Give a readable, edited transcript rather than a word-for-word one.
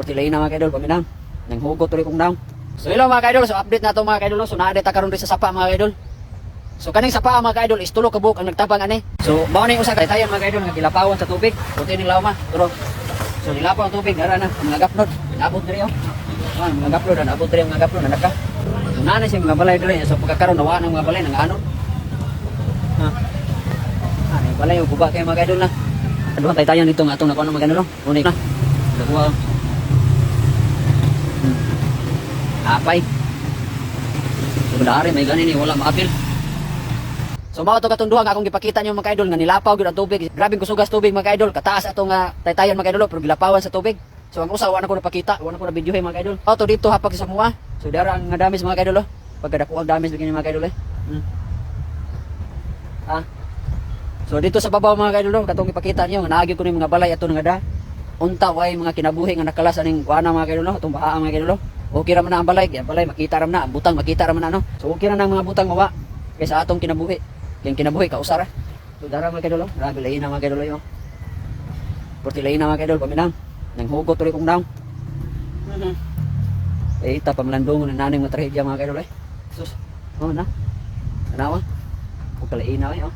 Porti lain na mga kaidol paminang. Nang hugot tuloy kong daw. So hello mga kaidol, so update na to mga kaidol. So naa ta karon rin sa sapa mga kaidol. So kaning sapa mga kaidol is tulo ka buok ang nagtabang ani. So mao ni usa ka tayan mga kaidol nga gilapawan sa tubig. Porti ning lawma. Pero so nilapaw ang tubig ara na mga gapnod. Naabot diri oh. Mga gapnod na abot diri mga gapnod na naka. So naa na siya mga balay diri. So pagkakaroon nawa ng mga balay nang ano. Ani balay ug guba kay mga kaidol na. Aduhan tayo nito nga atong nakuha ng magano no. Unik na. Nakuha. Apay. Sebenarnya may ganin ni wala maapil. So mao to katong duha nga akong gipakita niyo mga kaidol nga nilapaw gyud ang tubig. Grabe kusugas tubig mga kaidol. Kataas ato nga taytayan mga kaidol pero gilapawan sa tubig. So ang usa wa na ko napakita, wa na ko na videohay mga kaidol. Auto dito hapag sa mua. So dara ang damis mga kaidol oh. Pagkadako ang damis bigyan mga kaidol eh. So dito sa babaw mga kaidol katong ipakita niyo nga naagi ko ni mga balay ato nga da. Unta way mga kinabuhi nga nakalas aning kuana mga kaidol atong baa mga kaidol. Okay ra man ang balay, balay makita ra man na, ang butang makita ra man na no. So okay ra nang mga butang mawa kaysa atong kinabuhi. Kaya kinabuhi kausara. So dara mga kaidol, grabe lain na mga kaidol yo. Porti lain na mga kaidol paminang. Nang hugot tuloy kong daw. Ita pamlandong na naning mga trahedya mga kaidol eh. Sus. Oh na. Tanawa. Ug kalain na oh.